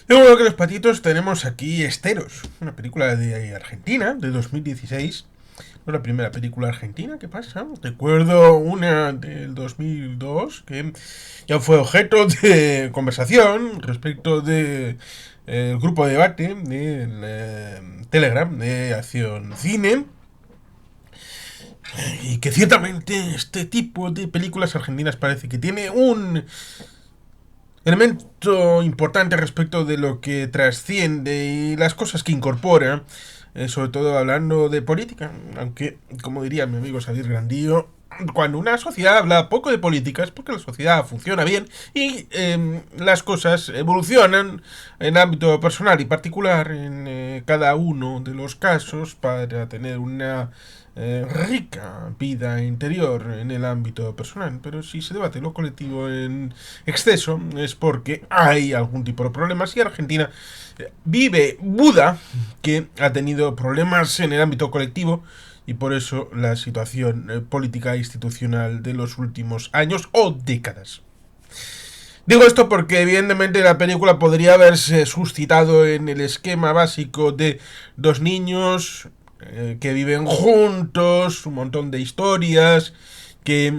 Y bueno, que los patitos tenemos aquí Esteros, una película de Argentina, de 2016. No es la primera película argentina que pasa. Recuerdo una del 2002 que ya fue objeto de conversación respecto de el grupo de debate de Telegram de Acción Cine. Y que ciertamente este tipo de películas argentinas parece que tiene un elemento importante respecto de lo que trasciende y las cosas que incorpora, sobre todo hablando de política, aunque, como diría mi amigo Xavier Grandío, cuando una sociedad habla poco de política es porque la sociedad funciona bien y las cosas evolucionan en ámbito personal y particular en cada uno de los casos para tener una rica vida interior en el ámbito personal. Pero si se debate lo colectivo en exceso es porque hay algún tipo de problemas y Argentina vive Buda, que ha tenido problemas en el ámbito colectivo y por eso la situación política e institucional de los últimos años o décadas. Digo esto porque evidentemente la película podría haberse suscitado en el esquema básico de dos niños que viven juntos, un montón de historias, que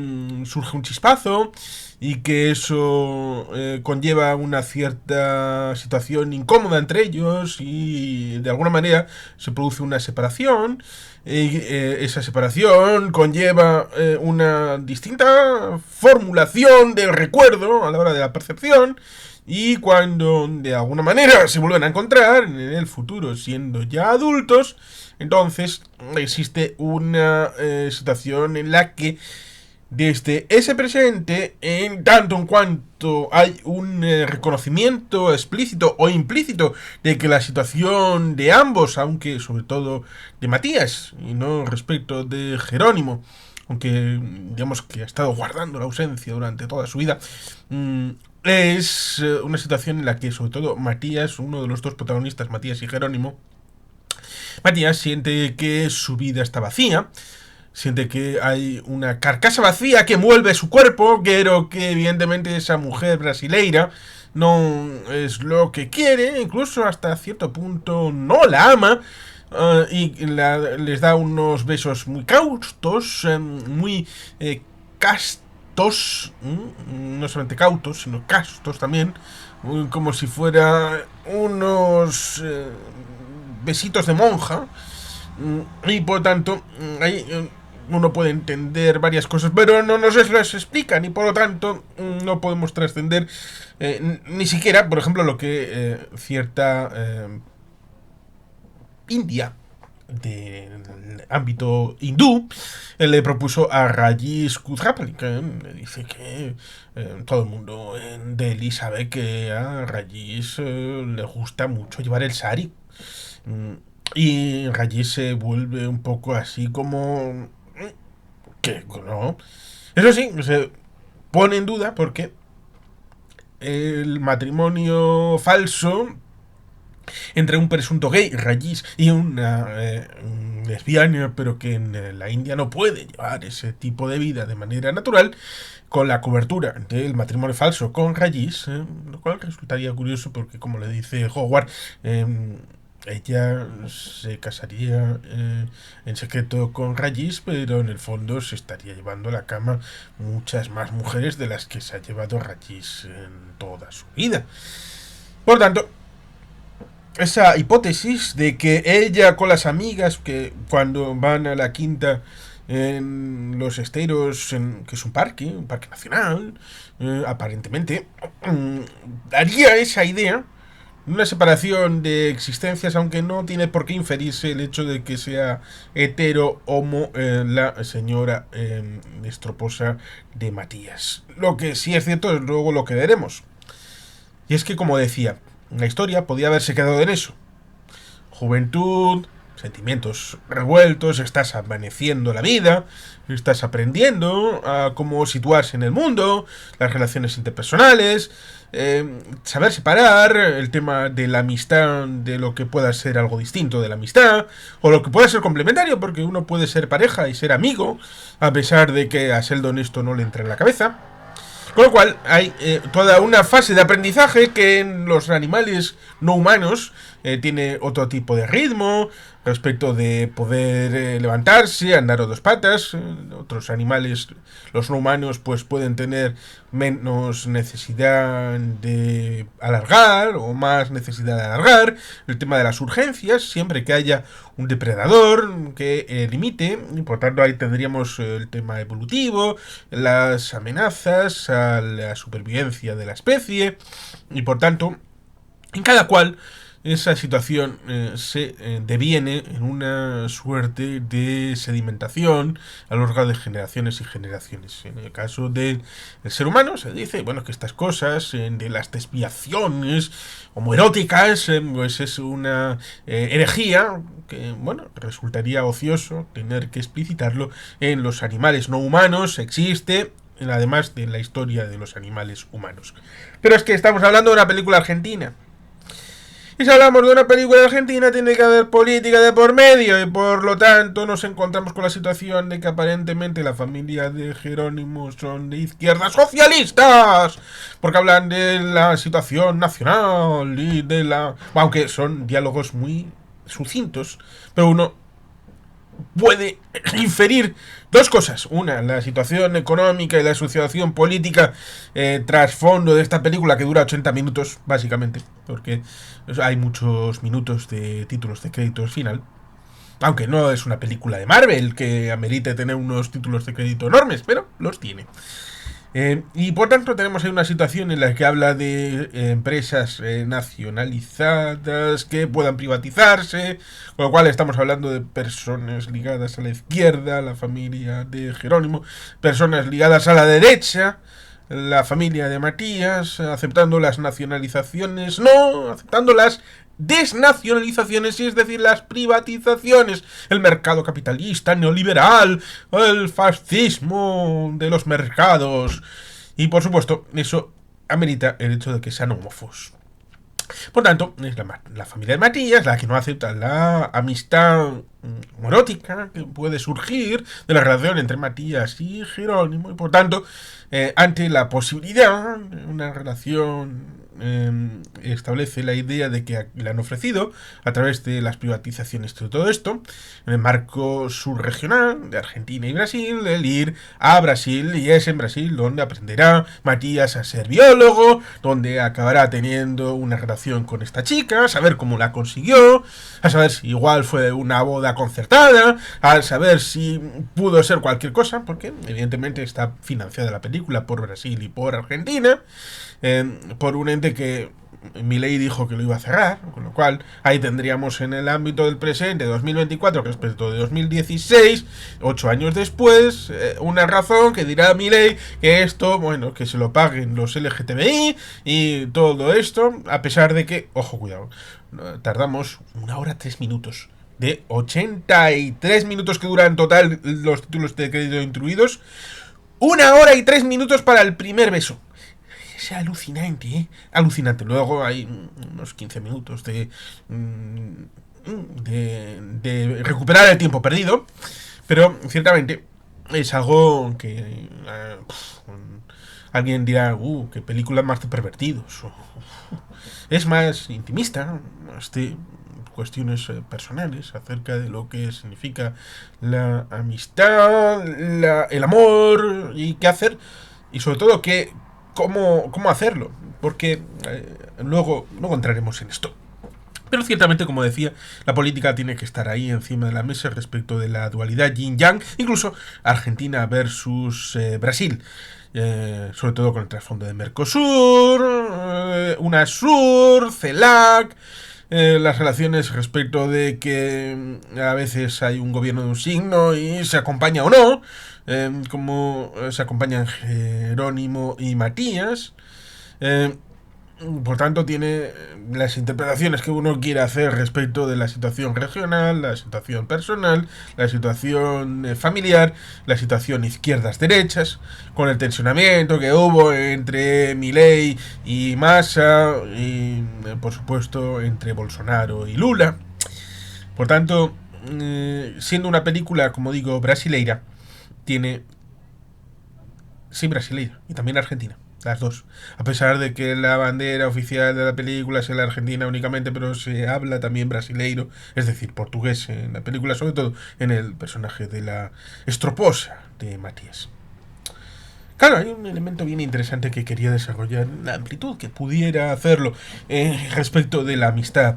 surge un chispazo y que eso conlleva una cierta situación incómoda entre ellos y de alguna manera se produce una separación. Y esa separación conlleva una distinta formulación del recuerdo a la hora de la percepción y cuando de alguna manera se vuelven a encontrar en el futuro siendo ya adultos, entonces existe una situación en la que desde ese presente, en tanto en cuanto hay un reconocimiento explícito o implícito de que la situación de ambos, aunque sobre todo de Matías y no respecto de Jerónimo, aunque digamos que ha estado guardando la ausencia durante toda su vida, es una situación en la que sobre todo Matías, uno de los dos protagonistas, Matías y Jerónimo, Matías siente que su vida está vacía, siente que hay una carcasa vacía que envuelve su cuerpo, pero que evidentemente esa mujer brasileira no es lo que quiere, incluso hasta cierto punto no la ama. Les da unos besos muy cautos, muy castos, no solamente cautos, sino castos también, como si fuera unos besitos de monja. Y por tanto, hay uno puede entender varias cosas, pero no nos las explican y por lo tanto no podemos trascender ni siquiera, por ejemplo, lo que cierta India del ámbito hindú le propuso a Rajesh Kuthrapali, que le dice que todo el mundo en Delhi sabe que a Rajesh le gusta mucho llevar el sari. Y Rajesh se vuelve un poco así como que no. Eso sí, se pone en duda porque el matrimonio falso entre un presunto gay, Rajesh, y una lesbiana, pero que en la India no puede llevar ese tipo de vida de manera natural, con la cobertura del matrimonio falso con Rajesh, lo cual resultaría curioso porque, como le dice Howard, ella se casaría en secreto con Rajesh, pero en el fondo se estaría llevando a la cama muchas más mujeres de las que se ha llevado Rajesh en toda su vida. Por tanto, esa hipótesis de que ella con las amigas que cuando van a la quinta en los esteros, que es un parque nacional, aparentemente, daría esa idea, una separación de existencias, aunque no tiene por qué inferirse el hecho de que sea hetero homo la señora estroposa de Matías. Lo que sí es cierto es luego lo que veremos. Y es que, como decía, la historia podía haberse quedado en eso. Juventud, sentimientos revueltos, estás amaneciendo la vida, estás aprendiendo a cómo situarse en el mundo, las relaciones interpersonales, saber separar el tema de la amistad de lo que pueda ser algo distinto de la amistad, o lo que pueda ser complementario, porque uno puede ser pareja y ser amigo, a pesar de que a Sheldon esto no le entra en la cabeza. Con lo cual hay toda una fase de aprendizaje que en los animales no humanos tiene otro tipo de ritmo respecto de poder levantarse, andar a dos patas. Otros animales, los no humanos, pues pueden tener menos necesidad de alargar o más necesidad de alargar. El tema de las urgencias, siempre que haya un depredador que limite, y por tanto ahí tendríamos el tema evolutivo, las amenazas a la supervivencia de la especie, y por tanto en cada cual esa situación se deviene en una suerte de sedimentación a lo largo de generaciones y generaciones. En el caso del ser humano se dice, bueno, que estas cosas de las desviaciones homoeróticas pues es una herejía que, bueno, resultaría ocioso tener que explicitarlo. En los animales no humanos existe, además de la historia de los animales humanos. Pero es que estamos hablando de una película argentina. Y si hablamos de una película argentina, tiene que haber política de por medio, y por lo tanto nos encontramos con la situación de que aparentemente la familia de Jerónimo son de izquierdas socialistas, porque hablan de la situación nacional y de la... aunque son diálogos muy sucintos, pero uno puede inferir dos cosas. Una, la situación económica y la situación política trasfondo de esta película, que dura 80 minutos, básicamente, porque hay muchos minutos de títulos de créditos final. Aunque no es una película de Marvel que amerite tener unos títulos de crédito enormes, pero los tiene. Y por tanto tenemos ahí una situación en la que habla de empresas nacionalizadas que puedan privatizarse, con lo cual estamos hablando de personas ligadas a la izquierda, la familia de Jerónimo, personas ligadas a la derecha, la familia de Matías, aceptando las nacionalizaciones, no, aceptando las desnacionalizaciones, es decir, las privatizaciones, el mercado capitalista, neoliberal, el fascismo de los mercados. Y por supuesto, eso amerita el hecho de que sean homófobos. Por tanto, es la familia de Matías la que no acepta la amistad homoerótica que puede surgir de la relación entre Matías y Jerónimo, y por tanto, ante la posibilidad de una relación, establece la idea de que le han ofrecido, a través de las privatizaciones de todo esto, en el marco subregional de Argentina y Brasil, el ir a Brasil, y es en Brasil donde aprenderá Matías a ser biólogo, donde acabará teniendo una relación con esta chica, a saber cómo la consiguió, a saber si igual fue una boda concertada, a saber si pudo ser cualquier cosa, porque evidentemente está financiada la película por Brasil y por Argentina, por un ente que Milei dijo que lo iba a cerrar, con lo cual ahí tendríamos en el ámbito del presente 2024 respecto de 2016, 8 años después, una razón que dirá Milei que esto, bueno, que se lo paguen los LGTBI y todo esto, a pesar de que, ojo, cuidado, tardamos 1 hora 3 minutos de 83 minutos que duran en total los títulos de crédito incluidos, 1 hora y 3 minutos para el primer beso. Es alucinante, ¿eh? Alucinante. Luego hay unos 15 minutos de recuperar el tiempo perdido, pero ciertamente es algo que alguien dirá, qué película más de pervertidos. Es más intimista, más de cuestiones personales acerca de lo que significa la amistad, el amor y qué hacer, y sobre todo cómo hacerlo, porque luego entraremos en esto. Pero ciertamente, como decía, la política tiene que estar ahí encima de la mesa respecto de la dualidad yin-yang, incluso Argentina versus Brasil. Sobre todo con el trasfondo de Mercosur, UNASUR, CELAC, las relaciones respecto de que a veces hay un gobierno de un signo y se acompaña o no, como se acompañan Jerónimo y Matías. Por tanto, tiene las interpretaciones que uno quiere hacer respecto de la situación regional, la situación personal, la situación familiar, la situación izquierdas-derechas, con el tensionamiento que hubo entre Milei y Massa, y por supuesto entre Bolsonaro y Lula. Por tanto, siendo una película, como digo, brasileira, tiene Sí, brasileña y también argentina. Las dos. A pesar de que la bandera oficial de la película es la argentina únicamente, pero se habla también brasileiro, es decir, portugués en la película, sobre todo en el personaje de la estroposa de Matías. Claro, hay un elemento bien interesante que quería desarrollar, la amplitud que pudiera hacerlo respecto de la amistad.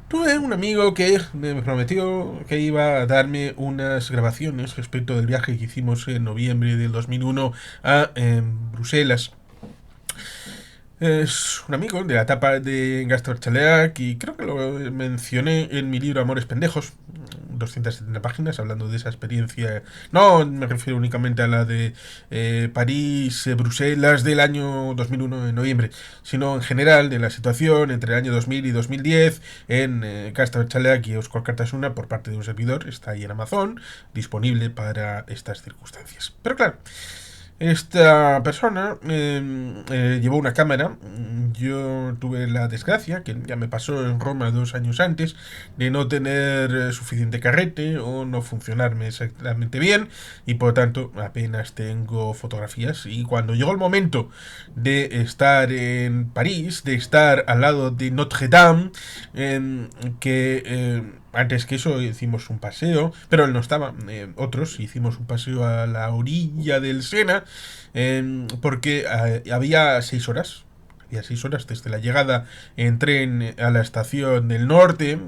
Tuve un amigo que me prometió que iba a darme unas grabaciones respecto del viaje que hicimos en noviembre del 2001 a Bruselas. Es un amigo de la etapa de Gastón Chaleac y creo que lo mencioné en mi libro Amores Pendejos, 270 páginas, hablando de esa experiencia. No me refiero únicamente a la de París, Bruselas del año 2001 en noviembre, sino en general de la situación entre el año 2000 y 2010 en Gastón Chaleac y Óscar Cartasuna por parte de un servidor. Está ahí en Amazon, disponible para estas circunstancias. Pero claro, esta persona llevó una cámara. Yo tuve la desgracia, que ya me pasó en Roma 2 años antes, de no tener suficiente carrete o no funcionarme exactamente bien y por tanto apenas tengo fotografías. Y cuando llegó el momento de estar en París, de estar al lado de Notre Dame, que antes que eso hicimos un paseo, pero él no estaba, otros hicimos un paseo a la orilla del Sena, porque había 6 horas. Había 6 horas desde la llegada en tren a la estación del norte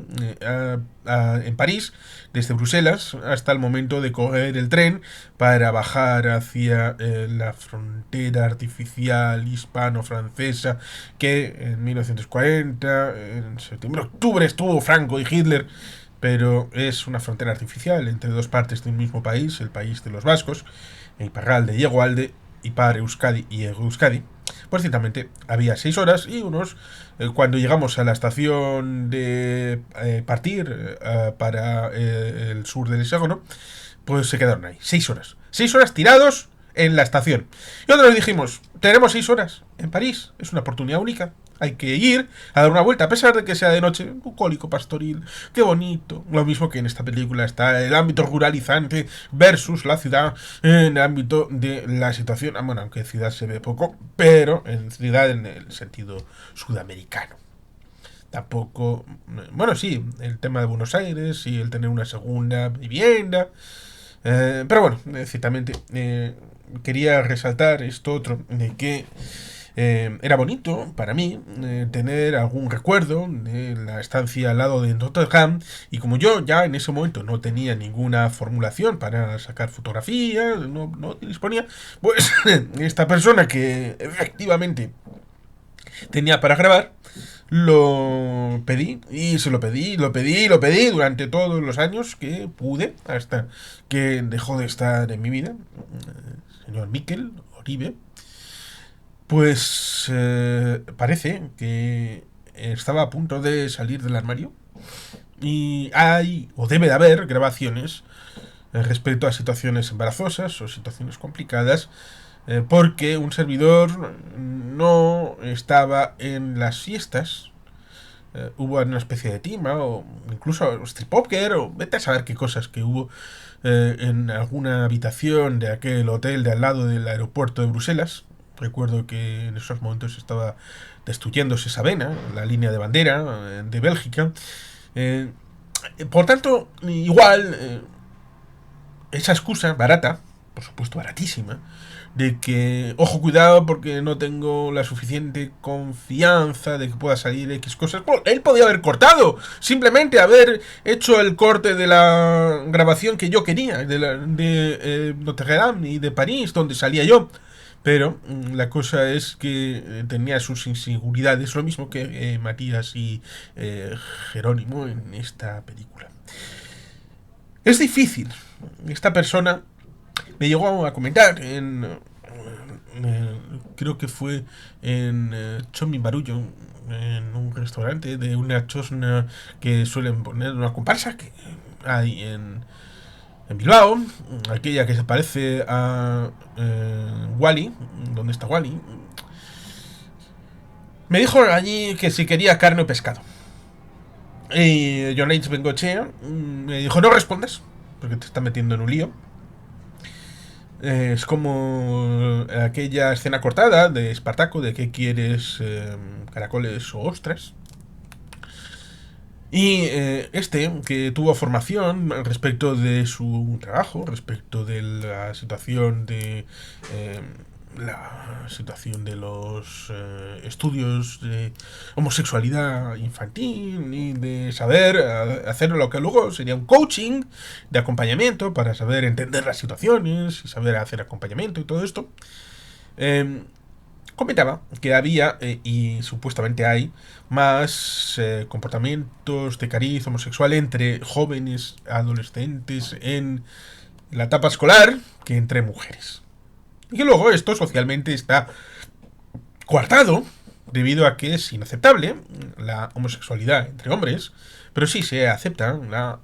en París, desde Bruselas, hasta el momento de coger el tren para bajar hacia la frontera artificial hispano-francesa que en 1940, en septiembre-octubre, estuvo Franco y Hitler, pero es una frontera artificial entre dos partes de un mismo país, el país de los vascos, Iparralde y Egualde, Ipar, Euskadi y Euskadi. Pues ciertamente había 6 horas y unos, cuando llegamos a la estación de partir para el sur del hexágono, pues se quedaron ahí, 6 horas. 6 horas tirados en la estación. Y otros dijimos, tenemos 6 horas en París, es una oportunidad única. Hay que ir a dar una vuelta, a pesar de que sea de noche, un bucólico pastoril, qué bonito. Lo mismo que en esta película está el ámbito ruralizante versus la ciudad en el ámbito de la situación. Bueno, aunque en ciudad se ve poco, pero en ciudad en el sentido sudamericano. Tampoco, bueno, sí, el tema de Buenos Aires y el tener una segunda vivienda. Pero bueno, ciertamente quería resaltar esto otro, de que era bonito para mí tener algún recuerdo de la estancia al lado de Notre Dame, y como yo ya en ese momento no tenía ninguna formulación para sacar fotografías, no disponía, pues esta persona que efectivamente tenía para grabar, lo pedí y se lo pedí durante todos los años que pude, hasta que dejó de estar en mi vida, señor Miquel Oribe. Pues parece que estaba a punto de salir del armario y hay o debe de haber grabaciones respecto a situaciones embarazosas o situaciones complicadas, porque un servidor no estaba en las fiestas. Hubo una especie de tima o incluso strip poker o vete a saber qué cosas que hubo en alguna habitación de aquel hotel de al lado del aeropuerto de Bruselas. Recuerdo que en esos momentos estaba destruyéndose Sabena, la línea de bandera de Bélgica. Eh, por tanto, igual esa excusa barata, por supuesto baratísima, de que, ojo, cuidado porque no tengo la suficiente confianza de que pueda salir X cosas. Bueno, él podía haber cortado, simplemente haber hecho el corte de la grabación que yo quería, de Notre Dame y de París, donde salía yo. Pero la cosa es que tenía sus inseguridades, lo mismo que Matías y Jerónimo en esta película. Es difícil. Esta persona me llegó a comentar creo que fue en Chomi Barullo, en un restaurante de una chosna que suelen poner una comparsa que hay en Bilbao, aquella que se parece a Wally, ¿dónde está Wally? Me dijo allí que si quería carne o pescado. Y John H. Bengochea me dijo, no respondas, porque te está metiendo en un lío. Es como aquella escena cortada de Espartaco de ¿qué quieres? Caracoles o ostras. Y que tuvo formación respecto de su trabajo, respecto de la situación eh, los estudios de homosexualidad infantil y de saber hacer lo que luego sería un coaching de acompañamiento para saber entender las situaciones y saber hacer acompañamiento y todo esto. Eh, Comentaba que había, y supuestamente hay, más comportamientos de cariz homosexual entre jóvenes adolescentes en la etapa escolar que entre mujeres. Y que luego esto socialmente está coartado debido a que es inaceptable la homosexualidad entre hombres, pero sí se acepta la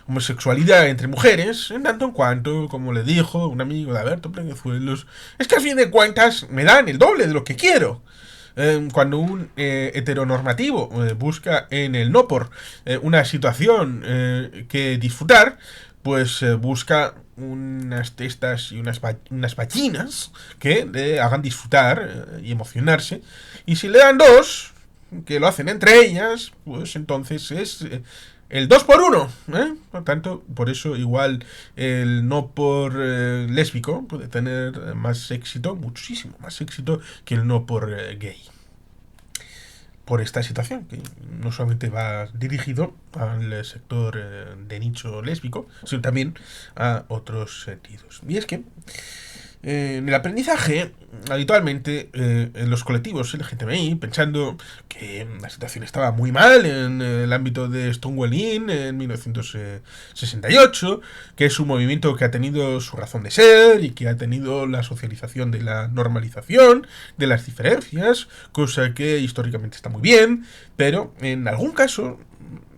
homosexualidad entre mujeres, en tanto en cuanto, como le dijo un amigo de Alberto Pleguezuelos, es que a fin de cuentas me dan el doble de lo que quiero. Cuando un heteronormativo busca en el no por una situación que disfrutar, pues busca unas testas y unas vaginas que le hagan disfrutar y emocionarse. Y si le dan dos, que lo hacen entre ellas, pues entonces es el 2 por uno. Por tanto, por eso igual el no por lésbico puede tener más éxito, muchísimo más éxito que el no por gay. Por esta situación, que no solamente va dirigido al sector de nicho lésbico, sino también a otros sentidos. Y es que en el aprendizaje, habitualmente, en los colectivos LGTBI, pensando que la situación estaba muy mal en el ámbito de Stonewall Inn en 1968, que es un movimiento que ha tenido su razón de ser y que ha tenido la socialización de la normalización de las diferencias, cosa que históricamente está muy bien, pero en algún caso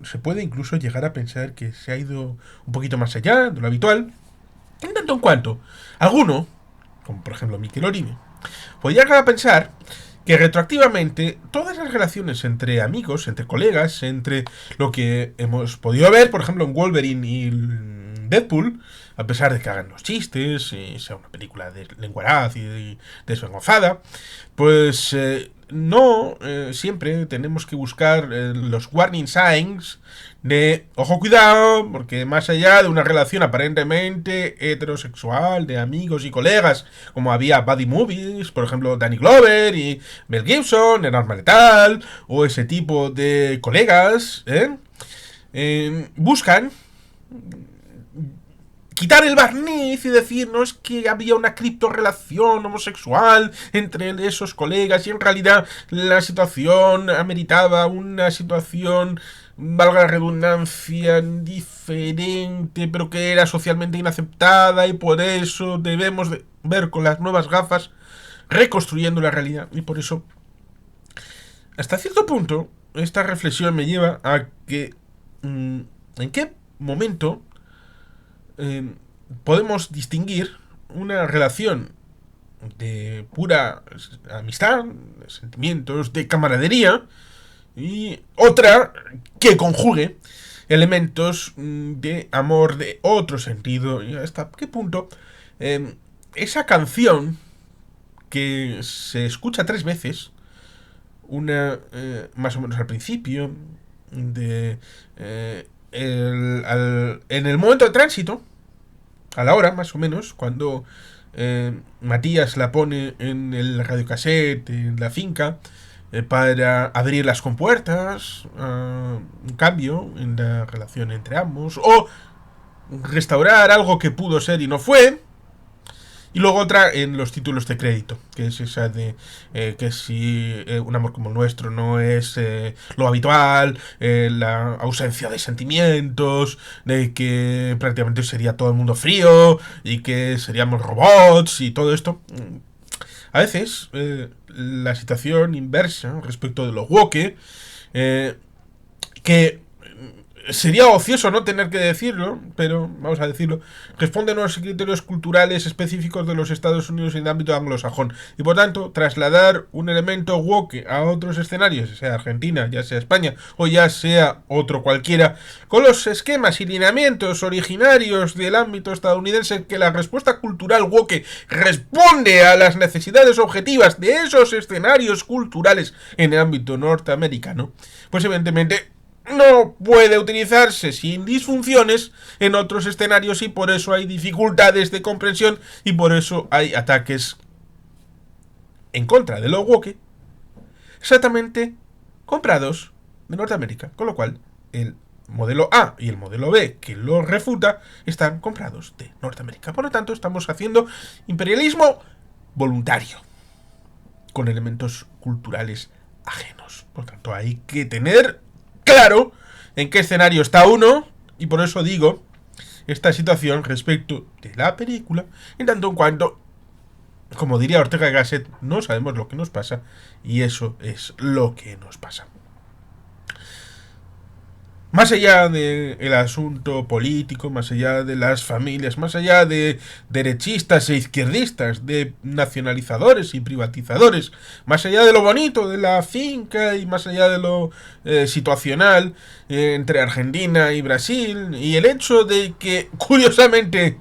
se puede incluso llegar a pensar que se ha ido un poquito más allá de lo habitual, en tanto en cuanto alguno, como por ejemplo Mikel Orine, podría llegar a pensar que retroactivamente todas las relaciones entre amigos, entre colegas, entre lo que hemos podido ver, por ejemplo, en Wolverine y Deadpool, a pesar de que hagan los chistes, y sea una película de lenguaraz y desvergonzada, pues no siempre tenemos que buscar los warning signs de ojo cuidado, porque más allá de una relación aparentemente heterosexual de amigos y colegas, como había buddy movies, por ejemplo Danny Glover y Mel Gibson en Arma Letal, o ese tipo de colegas, buscan quitar el barniz y decir, no es que había una criptorrelación homosexual entre esos colegas y en realidad la situación ameritaba una situación, valga la redundancia, diferente, pero que era socialmente inaceptada y por eso debemos de ver con las nuevas gafas reconstruyendo la realidad. Y por eso, hasta cierto punto, esta reflexión me lleva a que ¿en qué momento eh, podemos distinguir una relación de pura amistad, de sentimientos, de camaradería, y otra que conjugue elementos de amor de otro sentido? ¿Y hasta qué punto esa canción que se escucha tres veces, una más o menos al principio, de en el momento de tránsito, a la hora más o menos, cuando Matías la pone en el radiocassette, en la finca, para abrir las compuertas, un cambio en la relación entre ambos, o restaurar algo que pudo ser y no fue. Y luego otra en los títulos de crédito, que es esa de que si un amor como el nuestro no es lo habitual, la ausencia de sentimientos, de que prácticamente sería todo el mundo frío y que seríamos robots y todo esto. A veces la situación inversa respecto de lo woke, que sería ocioso no tener que decirlo, pero vamos a decirlo, responden a los criterios culturales específicos de los Estados Unidos en el ámbito anglosajón. Y por tanto, trasladar un elemento woke a otros escenarios, ya sea Argentina, ya sea España o ya sea otro cualquiera, con los esquemas y lineamientos originarios del ámbito estadounidense, que la respuesta cultural woke responde a las necesidades objetivas de esos escenarios culturales en el ámbito norteamericano, pues evidentemente no puede utilizarse sin disfunciones en otros escenarios, y por eso hay dificultades de comprensión y por eso hay ataques en contra de lo woke exactamente comprados de Norteamérica, con lo cual el modelo A y el modelo B que lo refuta están comprados de Norteamérica. Por lo tanto, estamos haciendo imperialismo voluntario con elementos culturales ajenos. Por lo tanto, hay que tener claro en qué escenario está uno, y por eso digo esta situación respecto de la película, en tanto en cuanto, como diría Ortega y Gasset, no sabemos lo que nos pasa, y eso es lo que nos pasa. Más allá del asunto político, más allá de las familias, más allá de derechistas e izquierdistas, de nacionalizadores y privatizadores, más allá de lo bonito de la finca y más allá de lo situacional entre Argentina y Brasil, y el hecho de que, curiosamente,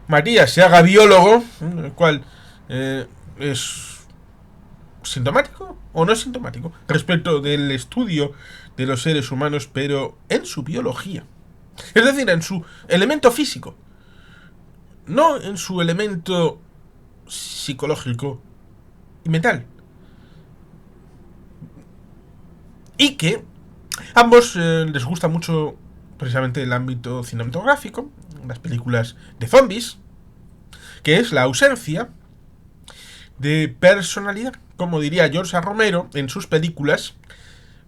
Matías se haga biólogo, el cual es sintomático o no es sintomático respecto del estudio de los seres humanos, pero en su biología, es decir, en su elemento físico, no en su elemento psicológico y mental, y que ambos les gusta mucho precisamente el ámbito cinematográfico, las películas de zombies, que es la ausencia de personalidad, como diría George Romero en sus películas,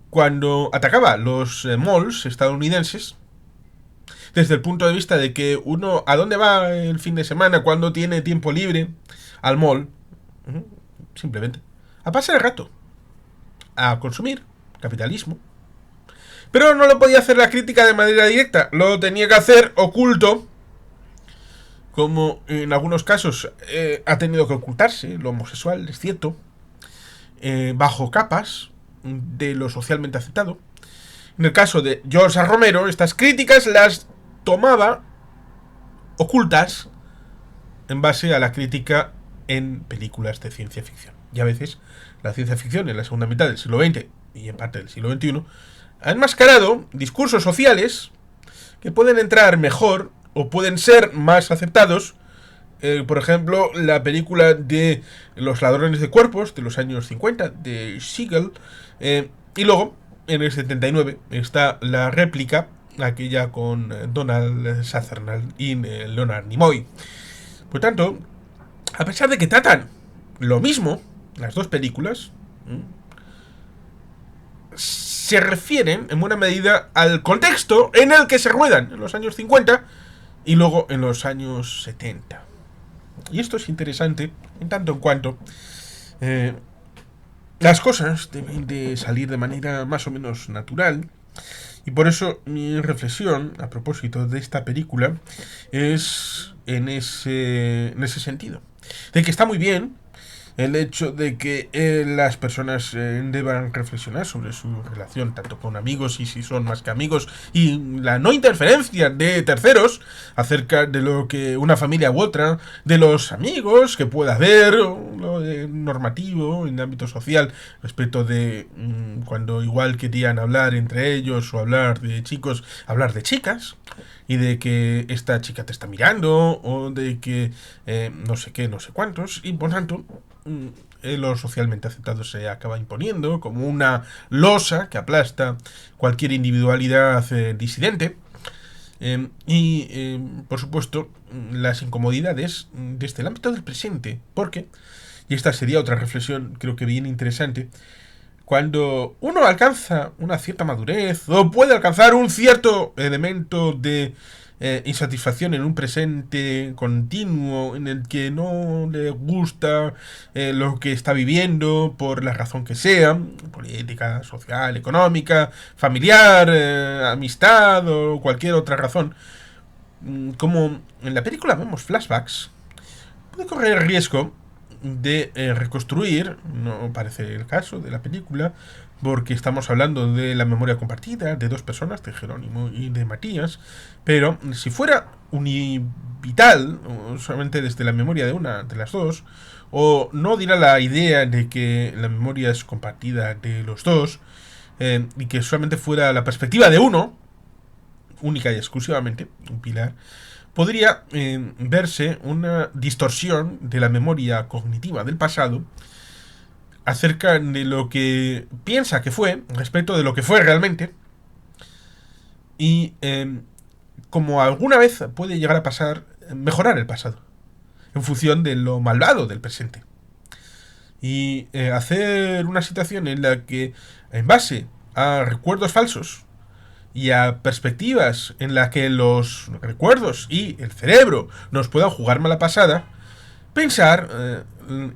cuando atacaba los malls estadounidenses, desde el punto de vista de que uno, ¿a dónde va el fin de semana cuando tiene tiempo libre? Al mall, simplemente, a pasar el rato, a consumir capitalismo. Pero no lo podía hacer la crítica de manera directa, lo tenía que hacer oculto, como en algunos casos ha tenido que ocultarse lo homosexual, es cierto, bajo capas de lo socialmente aceptado. En el caso de George Romero, estas críticas las tomaba ocultas en base a la crítica en películas de ciencia ficción. Y a veces la ciencia ficción en la segunda mitad del siglo XX y en parte del siglo XXI ha enmascarado discursos sociales que pueden entrar mejor o pueden ser más aceptados. Por ejemplo, la película de Los ladrones de cuerpos de los años 50 de Siegel, y luego en el 79 está la réplica, aquella con Donald Sutherland y Leonard Nimoy. Por tanto, a pesar de que tratan lo mismo, las dos películas se refieren en buena medida al contexto en el que se ruedan, en los años 50 y luego en los años 70. Y esto es interesante en tanto en cuanto las cosas deben de salir de manera más o menos natural. Y por eso mi reflexión a propósito de esta película es en ese sentido. De que está muy bien el hecho de que las personas deban reflexionar sobre su relación tanto con amigos y si son más que amigos, y la no interferencia de terceros acerca de lo que una familia u otra, de los amigos que pueda haber, lo normativo en el ámbito social respecto de cuando igual querían hablar entre ellos o hablar de chicos, hablar de chicas, y de que esta chica te está mirando o de que no sé qué, no sé cuántos, y por tanto lo socialmente aceptado se acaba imponiendo como una losa que aplasta cualquier individualidad disidente. Por supuesto, las incomodidades desde el ámbito del presente, porque, y esta sería otra reflexión creo que bien interesante, cuando uno alcanza una cierta madurez o puede alcanzar un cierto elemento de insatisfacción en un presente continuo en el que no le gusta lo que está viviendo por la razón que sea, política, social, económica, familiar, amistad o cualquier otra razón. Como en la película vemos flashbacks, puede correr el riesgo de reconstruir, no parece el caso de la película, porque estamos hablando de la memoria compartida de dos personas, de Jerónimo y de Matías, pero si fuera univital, o solamente desde la memoria de una de las dos, o no diera la idea de que la memoria es compartida de los dos, y que solamente fuera la perspectiva de uno, única y exclusivamente, un pilar, podría verse una distorsión de la memoria cognitiva del pasado acerca de lo que piensa que fue respecto de lo que fue realmente, y como alguna vez puede llegar a pasar, mejorar el pasado en función de lo malvado del presente, y hacer una situación en la que, en base a recuerdos falsos y a perspectivas en las que los recuerdos y el cerebro nos puedan jugar mala pasada, pensar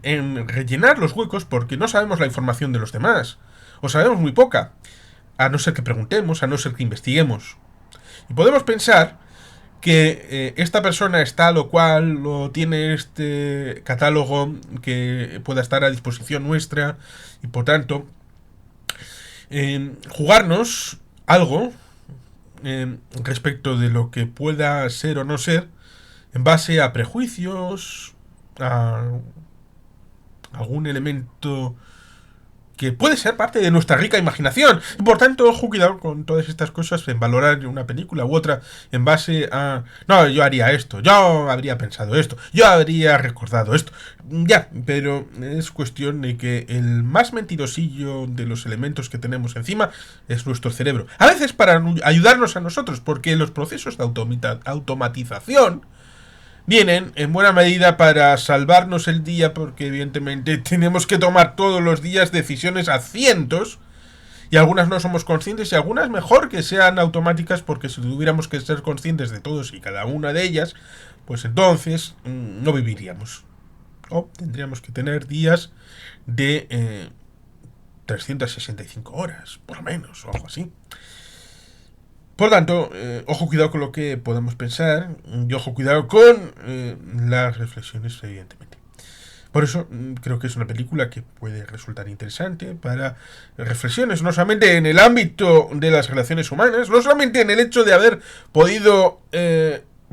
en rellenar los huecos porque no sabemos la información de los demás, o sabemos muy poca, a no ser que preguntemos, a no ser que investiguemos. Y podemos pensar que esta persona es tal o cual, o tiene este catálogo que pueda estar a disposición nuestra, y por tanto, jugarnos algo respecto de lo que pueda ser o no ser, en base a prejuicios, a algún elemento que puede ser parte de nuestra rica imaginación. Y por tanto, ojo, cuidado con todas estas cosas, en valorar una película u otra en base a... No, yo haría esto, yo habría pensado esto, yo habría recordado esto. Ya, pero es cuestión de que el más mentirosillo de los elementos que tenemos encima es nuestro cerebro. A veces para ayudarnos a nosotros, porque los procesos de automatización vienen en buena medida para salvarnos el día, porque evidentemente tenemos que tomar todos los días decisiones a cientos, y algunas no somos conscientes y algunas mejor que sean automáticas, porque si tuviéramos que ser conscientes de todos y cada una de ellas, pues entonces no viviríamos, o tendríamos que tener días de 365 horas, por lo menos, o algo así. Por tanto, ojo cuidado con lo que podemos pensar, y ojo cuidado con las reflexiones, evidentemente. Por eso creo que es una película que puede resultar interesante para reflexiones, no solamente en el ámbito de las relaciones humanas, no solamente en el hecho de haber podido,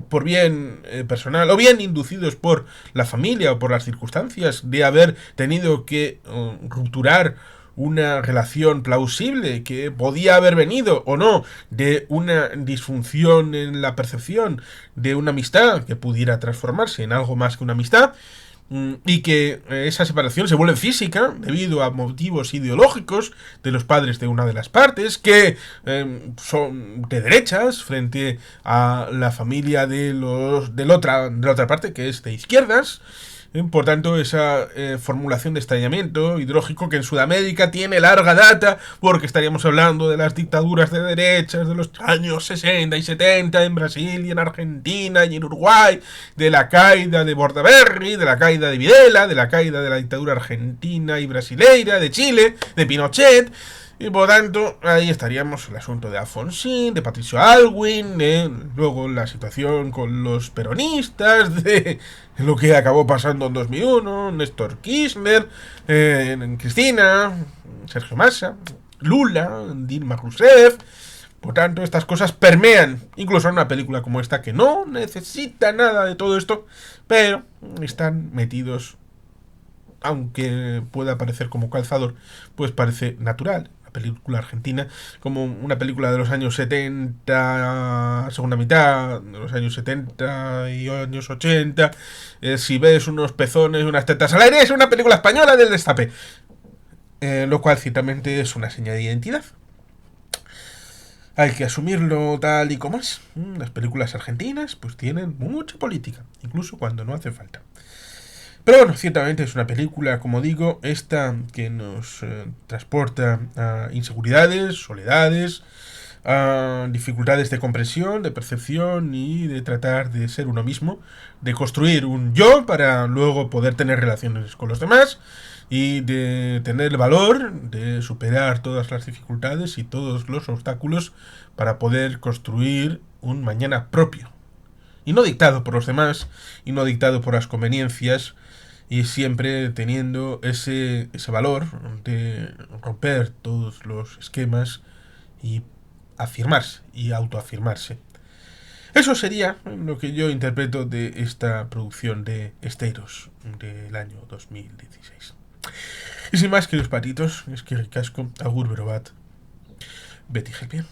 por bien personal, o bien inducidos por la familia o por las circunstancias, de haber tenido que rupturar una relación plausible que podía haber venido o no de una disfunción en la percepción de una amistad que pudiera transformarse en algo más que una amistad, y que esa separación se vuelve física debido a motivos ideológicos de los padres de una de las partes, que son de derechas frente a la familia de la otra parte, que es de izquierdas. Por tanto, esa formulación de extrañamiento ideológico que en Sudamérica tiene larga data, porque estaríamos hablando de las dictaduras de derechas de los años 60 y 70 en Brasil y en Argentina y en Uruguay, de la caída de Bordaberry, de la caída de Videla, de la caída de la dictadura argentina y brasileira, de Chile, de Pinochet. Y por tanto, ahí estaríamos el asunto de Alfonsín, de Patricio Aylwin, luego la situación con los peronistas, de lo que acabó pasando en 2001, Néstor Kirchner, Cristina, Sergio Massa, Lula, Dilma Rousseff. Por tanto, estas cosas permean incluso en una película como esta, que no necesita nada de todo esto, pero están metidos, aunque pueda parecer como calzador, pues parece natural. Película argentina, como una película de los años 70, segunda mitad de los años 70 y años 80. Si ves unos pezones y unas tetas al aire, es una película española del Destape, lo cual ciertamente es una señal de identidad. Hay que asumirlo tal y como es. Las películas argentinas pues tienen mucha política, incluso cuando no hace falta. Pero bueno, ciertamente es una película, como digo, esta que nos transporta a inseguridades, soledades, dificultades de comprensión, de percepción y de tratar de ser uno mismo, de construir un yo para luego poder tener relaciones con los demás y de tener el valor de superar todas las dificultades y todos los obstáculos para poder construir un mañana propio. Y no dictado por los demás, y no dictado por las conveniencias, y siempre teniendo ese valor de romper todos los esquemas y afirmarse y autoafirmarse. Eso sería lo que yo interpreto de esta producción de Esteiros del año 2016. Y sin más, queridos patitos, es que ricasco, agur berobat, Betty Helpien.